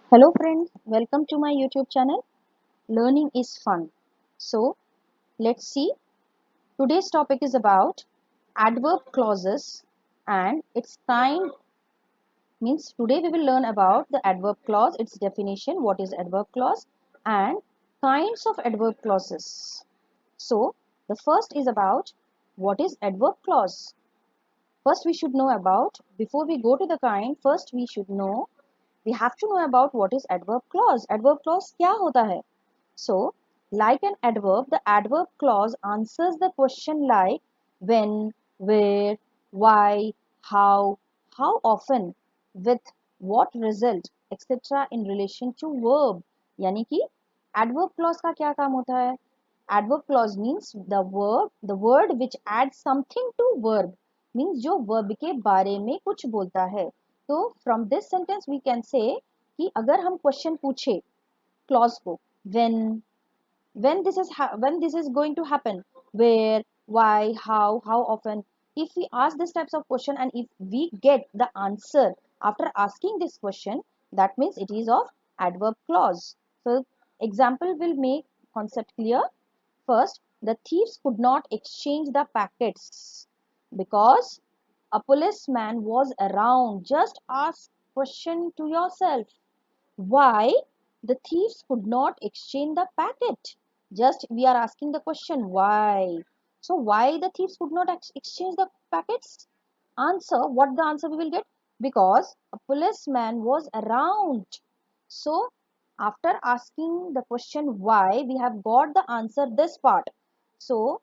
Hello friends, welcome to my YouTube channel. Learning is fun. So, let's see. Today's topic is about adverb clauses and its kind. Means today we will learn about the adverb clause, its definition, what is adverb clause, and kinds of adverb clauses. So, the first is about what is adverb clause. First we should know about, before we go to the kind, first we have to know about what is adverb clause. Adverb clause क्या होता है? So, like an adverb, the adverb clause answers the question like when, where, why, how often, with what result, etc. in relation to verb. यानी कि adverb clause का क्या काम होता है? Adverb clause means the word which adds something to verb. Means जो verb के बारे में कुछ बोलता है. तो from this sentence we can say कि अगर हम question पूछे clause को when when this is going to happen, where, why, how often, if we ask these types of question and if we get the answer after asking this question, that means it is of adverb clause. So example will make concept clear. First, the thieves could not exchange the packets because a policeman was around. Just ask question to yourself, why the thieves could not exchange the packet. Just we are asking the question why. So why the thieves could not exchange the packets? Answer, what the answer we will get? Because a policeman was around. So after asking the question why, we have got the answer this part. So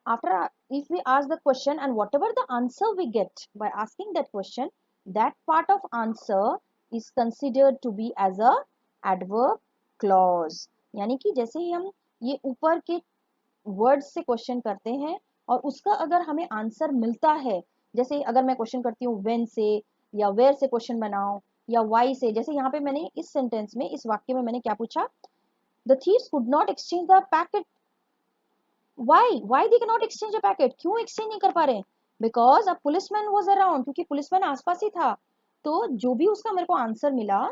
after if we ask the question and whatever the answer we get by asking that question, that part of answer is considered to be as a adverb clause. यानी कि जैसे ही हम ये ऊपर के word से question करते हैं और उसका अगर हमें आंसर मिलता है, जैसे अगर मैं क्वेश्चन करती हूँ when से या where से क्वेश्चन बनाओ या why से, जैसे यहाँ पे मैंने इस सेंटेंस में, इस वाक्य में मैंने क्या पूछा, the thieves could not exchange the packet. Why they cannot exchange a packet? क्यों exchange नहीं कर पा रहे? Because a policeman was around, क्योंकि पुलिसमैन आसपास ही था. तो जो भी उसका मेरे को आंसर मिला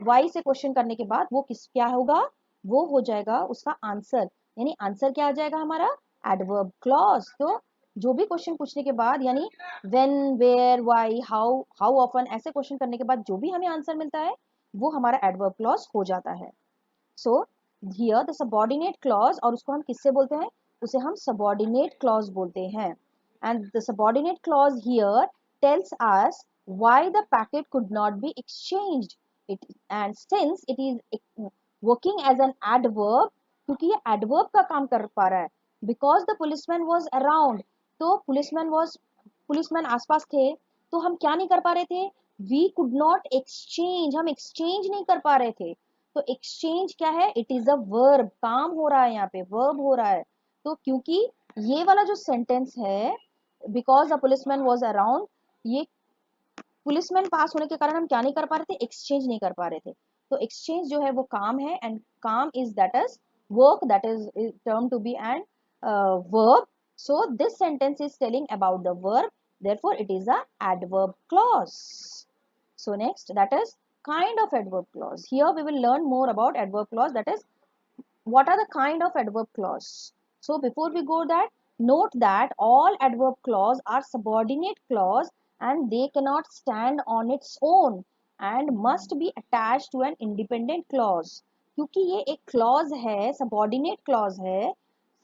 why से क्वेश्चन करने के बाद, वो किस क्या होगा, वो हो जाएगा उसका आंसर. यानी आंसर क्या आ जाएगा हमारा? Adverb clause. तो जो भी क्वेश्चन पूछने के बाद, यानी when, where, why, how often, ऐसे क्वेश्चन करने के बाद जो भी हमें आंसर मिलता है वो हमारा एडवर्ब क्लॉज हो जाता है. So here the subordinate clause, और उसको हम किससे बोलते हैं? उसे हम सबऑर्डिनेट क्लॉज बोलते हैं. And the subordinate clause here tells us why the packet could not be exchanged. It and since it is working as an adverb, क्योंकि ये adverb का काम कर पा रहा है, because the policeman was around, तो policeman आसपास थे, तो हम क्या नहीं कर पा रहे थे? We could not exchange, हम exchange नहीं कर पा रहे थे. तो एक्सचेंज क्या है? It is a verb. काम हो रहा है यहाँ पे, वर्ब हो रहा है. तो क्योंकि ये वाला जो सेंटेंस है, because a policeman was around, ये पुलिसमैन पास होने के कारण हम क्या नहीं कर पा रहे थे? एक्सचेंज नहीं कर पा रहे थे. तो एक्सचेंज जो है वो काम है, एंड काम is that is work, that is term to be and verb. So this sentence is telling about the verb, therefore it is a adverb clause. So next, that is kind of adverb clause. Here we will learn more about adverb clause, that is what are the kind of adverb clause. So before we go that, note that all adverb clause are subordinate clause and they cannot stand on its own and must be attached to an independent clause. क्योंकि ये एक clause है, subordinate clause है,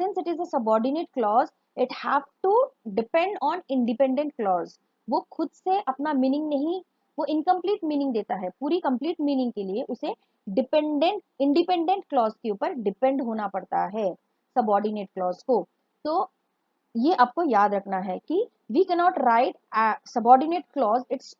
since it is a subordinate clause, it have to depend on independent clause. वो खुद से अपना meaning नहीं, वो इनकम्प्लीट मीनिंग देता है. पूरी कंप्लीट मीनिंग के लिए उसे डिपेंडेंट इंडिपेंडेंट क्लॉज के ऊपर डिपेंड होना पड़ता है, सबऑर्डिनेट क्लॉज को. तो ये आपको याद रखना है कि we cannot write subordinate clause its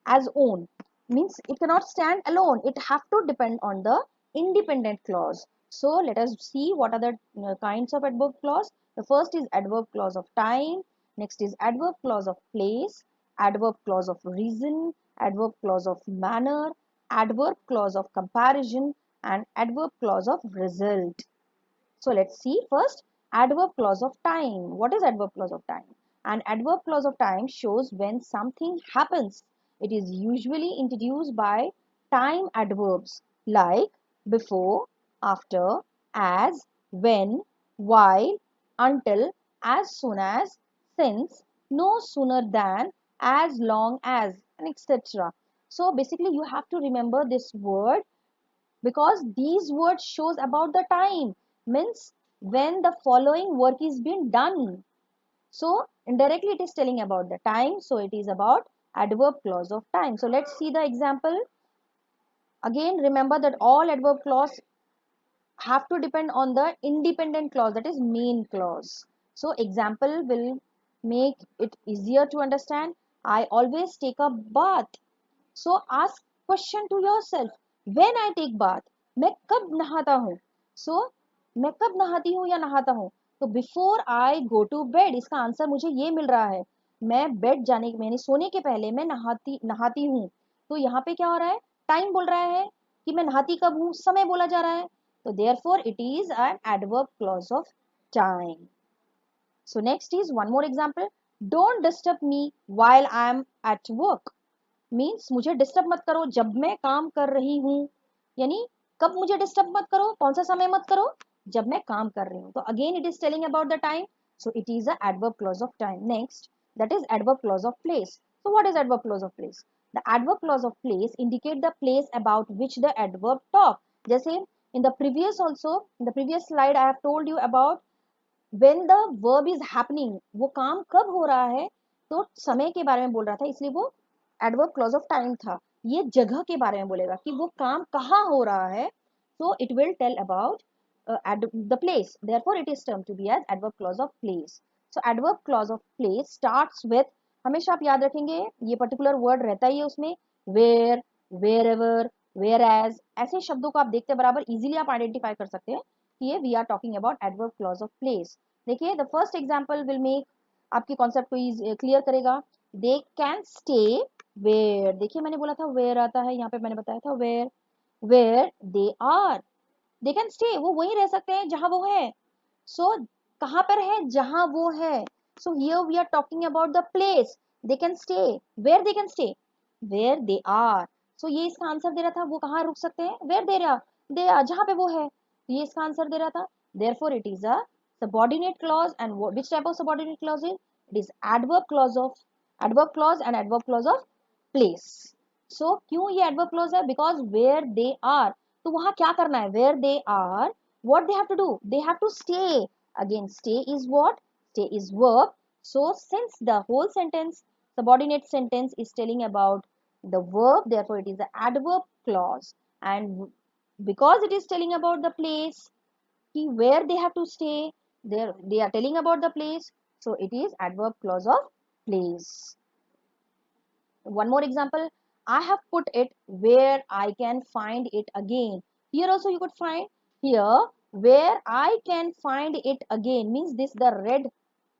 as own, means it cannot stand alone, it have to depend on the independent clause. So let us see what are the kinds of adverb clause. The first is adverb clause of time, next is adverb clause of place, adverb clause of reason, adverb clause of manner, adverb clause of comparison, and adverb clause of result. So let's see first adverb clause of time. What is adverb clause of time? An adverb clause of time shows when something happens. It is usually introduced by time adverbs. like before, after, as, when, while, until, as soon as, since, no sooner than, as long as, and etc. So basically you have to remember this word because these words shows about the time, means when the following work is being done. So indirectly it is telling about the time, so it is about adverb clause of time. So let's see the example. Again, remember that all adverb clause have to depend on the independent clause, that is main clause. So example will make it easier to understand. I always take a bath. So ask question to yourself, when I take bath, मैं कब नहाता हूँ. So मैं कब नहाती हूँ या नहाता हूँ. तो before I go to bed, इसका आंसर मुझे ये मिल रहा है, मैं बेड जाने मैंने सोने के पहले मैं नहाती नहाती हूँ. तो यहाँ पे क्या हो रहा है, टाइम बोल रहा है कि मैं नहाती कब हूँ, समय बोला जा रहा है. तो therefore it is an adverb clause of time. So next is one more example. Don't disturb me while I am at work. Means मुझे डिस्टर्ब मत करो जब मैं काम कर रही हूँ. यानी कब मुझे डिस्टर्ब मत करो, कौन सा समय मत करो, जब मैं काम कर रही हूँ. तो again it is telling about the time, so it is a adverb clause of time. Next, that is adverb clause of place. So what is adverb clause of place? The adverb clause of place indicate the place about which the adverb talk. जैसे in the previous also, in the previous slide I have told you about when the verb is happening, वो काम कब हो रहा है, तो समय के बारे में बोल रहा था, इसलिए वो एडवर्ब क्लॉज ऑफ टाइम था. ये जगह के बारे में बोलेगा कि वो काम कहाँ हो रहा है, so it will tell about the place, therefore it is termed to be as adverb clause of place. So adverb clause of place starts with, हमेशा आप याद रखेंगे ये पर्टिकुलर वर्ड रहता ही है उसमें, where, wherever, whereas, ऐसे शब्दों को आप देखते बराबर इजीली आप आइडेंटिफाई कर सकते हैं कि ये we are talking about adverb clause of place. देखिए the first example will make आपकी कॉन्सेप्ट को क्लियर करेगा. They can stay where. देखिए मैंने बोला था वेयर आता है, यहाँ पे मैंने बताया था where. Where they are, they can stay, वो वहीं रह सकते हैं जहां वो है. सो कहाँ पर है, जहां वो है. So here we are talking about the place. They can stay where, they can stay where they are. So ये इसका आंसर दे रहा था वो कहाँ रुक सकते हैं, वेयर दे आर, जहां पे वो है. तो ये इसका आंसर दे रहा था. therefore it is a subordinate clause. And which type of subordinate clause is it? Is adverb clause of adverb clause and adverb clause of place. so क्यों ये adverb clause है, because where they are, तो वहां क्या करना है, where they are, what they have to do, they have to stay. Again stay is what, stay is verb. So since the whole sentence, subordinate sentence, is telling about the verb, therefore it is the adverb clause. And because it is telling about the place, where they have to stay, they are telling about the place, so it is adverb clause of place. One more example, I have put it where I can find it again. Here also you could find, here where I can find it again means this, the red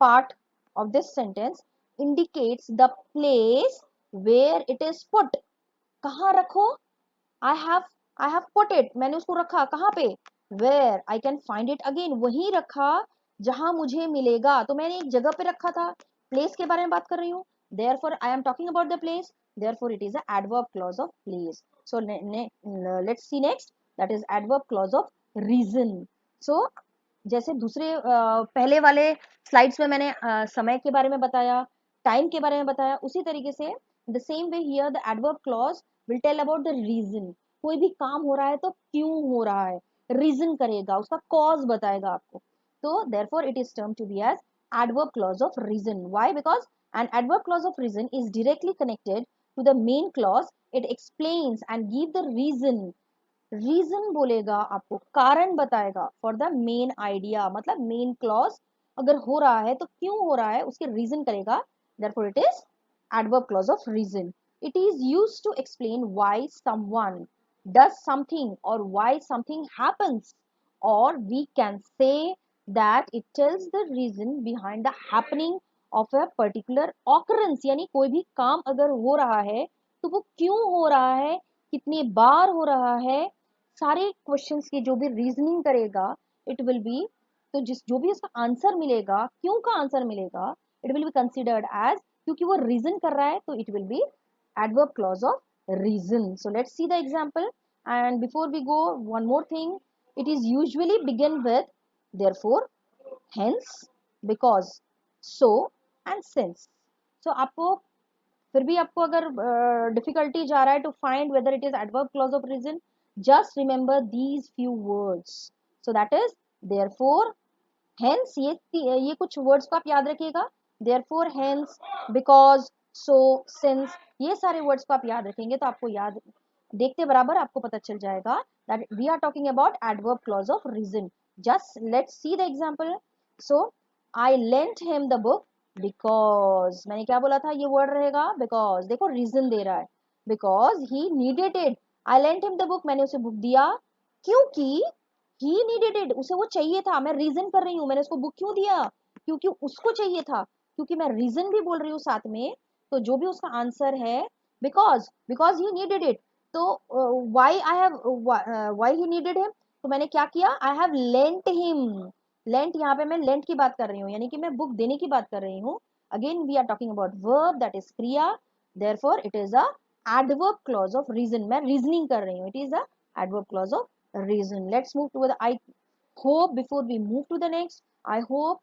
part of this sentence indicates the place where it is put. कहाँ रखो, I have put it, मैंने उसको रखा कहाँ पे, where I can find it again, वहीं रखा जहां मुझे मिलेगा. तो मैंने एक जगह पे रखा था, place के बारे में बात कर रही हूँ. therefore I am talking about the place, therefore it is a adverb clause of place. So let's see next, that is adverb clause of reason. So जैसे दूसरे पहले वाले स्लाइड्स में मैंने समय के बारे में बताया, टाइम के बारे में बताया, उसी तरीके से the same way here the adverb clause will tell about the reason. कोई भी काम हो रहा है तो क्यों हो रहा है, रीजन करेगा, उसका कॉज बताएगा आपको. तो therefore it is term to be as adverb clause of reason. Why? Because an adverb clause of reason is directly connected to the main clause. It explains and give the reason. Reason बोलेगा आपको, कारण बताएगा for the main idea. मतलब main clause अगर हो रहा है तो क्यों हो रहा है उसके रीजन करेगा. therefore it is adverb clause of reason. It is used to explain why someone does something or why something happens, or we can say that it tells the reason behind the happening of a particular occurrence. यानी कोई भी काम अगर हो रहा है तो वो क्यों हो रहा है, कितनी बार हो रहा है, सारे क्वेश्चंस की जो भी रीजनिंग करेगा, इट विल बी, तो जिस जो भी उसका आंसर मिलेगा, क्यों का आंसर मिलेगा, it will be considered as, क्योंकि वो रीजन कर रहा है तो it will be adverb clause of reason. So let's see the example. And before we go, one more thing, it is usually begin with therefore, hence, because, so and since. So आपको फिर भी आपको अगर difficulty जा रहा है to find whether it is adverb clause of reason, just remember these few words. So that is therefore, hence, ये कुछ वर्ड्स को आप याद रखिएगा. Therefore, hence, because, so, since, ये सारे वर्ड्स को आप याद रखेंगे तो आपको याद, देखते बराबर आपको पता चल जाएगा that we are talking about adverb clause of reason. Just let's see the example. So I lent him the book because, मैंने क्या बोला था, ये वर्ड रहेगा बिकॉज. देखो रीजन दे रहा है, because he needed it. I lent him the book, मैंने उसे बुक दिया क्योंकि ही नीडेड इट, उसे वो चाहिए था. मैं रीजन कर रही हूँ, मैंने उसको बुक क्यों दिया, क्योंकि उसको चाहिए था. क्योंकि मैं रीजन भी बोल रही हूँ साथ में, तो जो भी उसका आंसर है, because, because he needed it. तो why I have, why he needed him, तो मैंने क्या किया, I have lent him. Lent, यहाँ पे मैं लेंट की बात कर रही हूँ, यानी कि मैं बुक देने की बात कर रही हूँ. Again we are talking about verb, that is क्रिया. Therefore it is a adverb clause of reason. मैं रीजनिंग कर रही हूँ, it is a adverb clause of reason. Let's move to the, I hope before we move to the next, I hope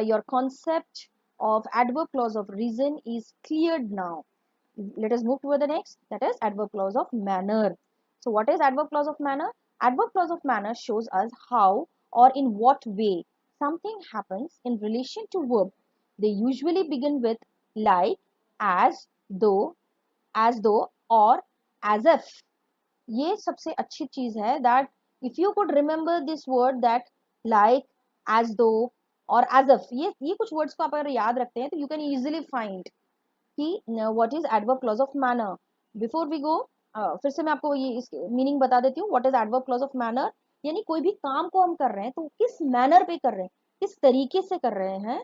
your concept of adverb clause of reason is cleared now. Let us move to the next, that is adverb clause of manner. So what is adverb clause of manner? Adverb clause of manner shows us how or in what way something happens in relation to verb. They usually begin with like, as though, or as if. ये सबसे अच्छी चीज है that if you could remember this word that like, as though और as if, ये कुछ words को आप अगर याद रखते हैं तो यू कैन इजीली फाइंड कि what is adverb clause of manner. Before we go, फिर से मैं आपको ये इसकी मीनिंग बता देती हूँ. What is adverb clause of manner, यानी कोई भी काम को हम कर रहे हैं तो किस मैनर पे कर रहे हैं, किस तरीके से कर रहे हैं,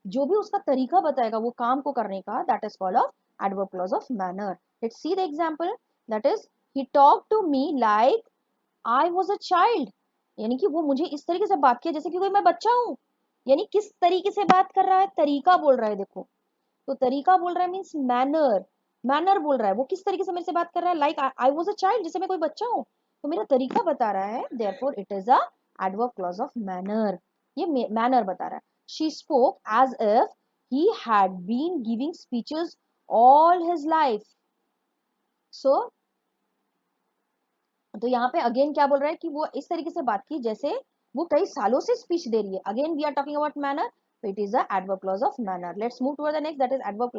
जो भी उसका तरीका बताएगा वो काम को करने का, that is called of adverb clause of manner. Let's see the example, that is he talk to me like I was a child. यानी कि वो मुझे इस तरीके से बात किया जैसे कि कोई मैं बच्चा हूँ. यानी किस तरीके से बात कर रहा है, तरीका बोल रहा है. देखो, तो तरीका बोल रहा है मीन्स मैनर. मैनर बोल रहा है, वो किस तरीके से मेरे से बात कर रहा है, like I was a child, जैसे मैं कोई बच्चा हूँ, तो मेरा तरीका बता रहा है. Therefore it is a adverb clause of manner. ये मैनर बता रहा है. She spoke as if he had been giving speeches all his life. So तो यहाँ पे अगेन क्या बोल रहा है कि वो इस तरीके से बात की जैसे वो कई सालों से स्पीच दे रही है. Again we are talking about manner, so it is a adverb clause of manner. Let's move to the next, that is adverb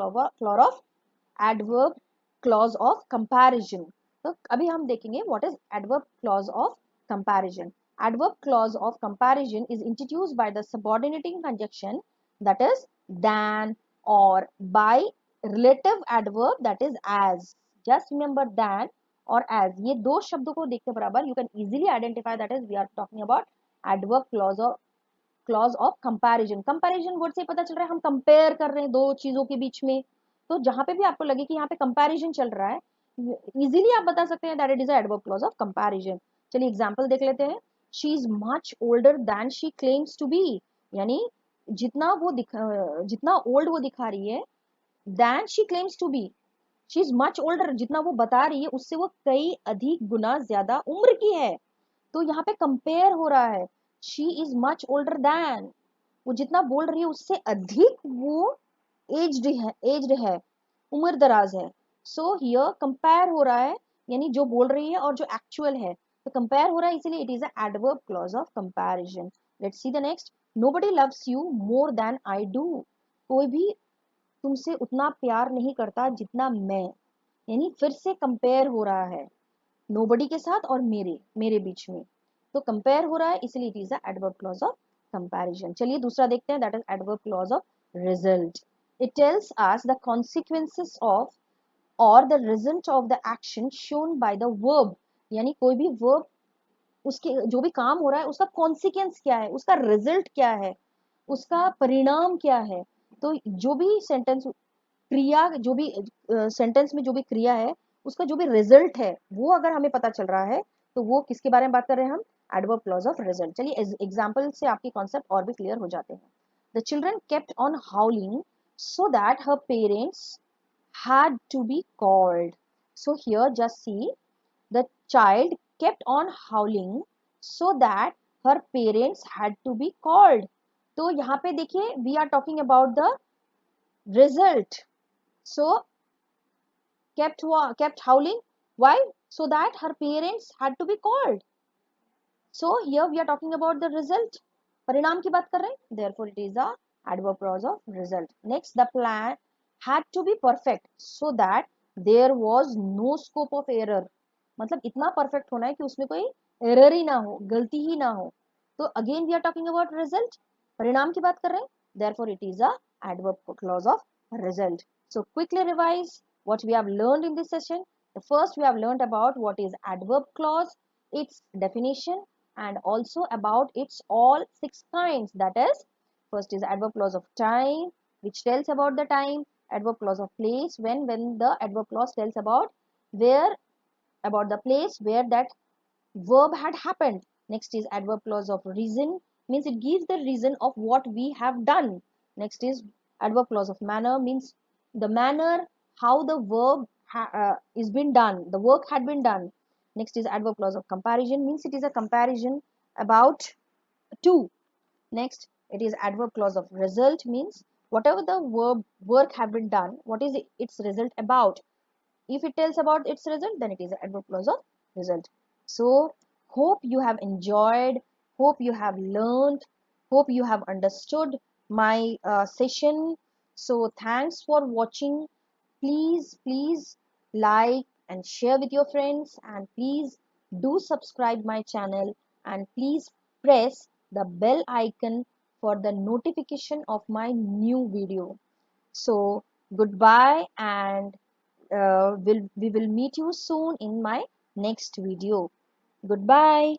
clause of comparison. तो अभी हम देखेंगे what is adverb clause of comparison. Adverb clause of comparison is introduced by the subordinating conjunction, that is than, or by relative adverb, that is as. Just remember than और as, ये दो शब्दों को देखते बराबर you can easily identify that is we are talking about adverb clause of comparison. Comparison word से पता चल रहा है हम कंपेयर कर रहे हैं दो चीजों के बीच में. तो जहां पे भी आपको लगे कि यहाँ पे कंपैरिजन चल रहा है, इजीली आप बता सकते हैं that it is adverb clause of comparison. चलिए एग्जांपल देख लेते हैं. She is much older than she claims to be. यानी जितना ओल्ड वो दिखा रही है, than she claims to be, she is much older, जितना वो बता रही है उससे वो कई अधिक गुना ज्यादा उम्र की है. तो यहाँ पे कंपेयर हो रहा है. She is much older then, वो जितना बोल रही है उससे अधिक वो एज्ड है, उम्र दराज है. सो हियर कंपेयर हो रहा है, यानी जो बोल रही है और जो एक्चुअल है, तो कंपेयर हो रहा है, इसीलिए it is a adverb clause of comparison. Let's see the next. Nobody loves you more than I do. कोई भी तुमसे उतना प्यार नहीं करता जितना मैं. यानी फिर से कंपेयर हो रहा है नोबडी के साथ और मेरे मेरे बीच में. तो कंपेयर हो रहा है, इसलिए it is the adverb clause of comparison. चलिए दूसरा देखते हैं, that is adverb clause of result. It tells us the consequences of और the result of the action shown by the verb. यानी कोई भी वर्ब, उसके जो भी काम हो रहा है उसका कॉन्सिक्वेंस क्या है, उसका रिजल्ट क्या है, उसका परिणाम क्या है. तो जो भी सेंटेंस क्रिया, जो भी सेंटेंस में जो भी क्रिया है उसका जो भी रिजल्ट है वो अगर हमें पता चल रहा है तो वो किसके बारे में बात कर रहे हैं हम, एडवर्ब क्लॉज ऑफ रिजल्ट. चलिए एग्जांपल से आपके कॉन्सेप्ट और भी क्लियर हो जाते हैं. The children kept on हाउलिंग so that her parents had to be called. So here just see, the child kept on howling so that her parents had to be called. तो यहाँ पे देखिए we are talking about the result. So kept howling. Why? So that her parents had to be called. So here we are talking about the result. परिणाम की बात कर रहे हैं. Therefore it is a adverb clause of result. Next, the plan had to be perfect so that there was no scope of error. मतलब इतना perfect होना है कि उसमें कोई error ही ना हो, गलती ही ना हो. तो again we are talking about result. परिणाम की बात कर रहे हैं. Therefore it is a adverb clause of result. So quickly revise what we have learned in this session. The first we have learned about what is adverb clause, its definition, and also about its all six kinds. That is, first is adverb clause of time, which tells about the time. Adverb clause of place, when the adverb clause tells about where, about the place where that verb had happened. Next is adverb clause of reason, means it gives the reason of what we have done. Next is adverb clause of manner, means the manner how the verb is been done, the work had been done. Next is adverb clause of comparison, means it is a comparison about two. Next, it is adverb clause of result, means whatever the verb work have been done, what is its result about. If it tells about its result, then it is an adverb clause of result. So hope you have enjoyed, hope you have learned, hope you have understood my session. So thanks for watching. Please like and share with your friends, and please do subscribe my channel, and please press the bell icon for the notification of my new video. So goodbye, and we will meet you soon in my next video. Goodbye.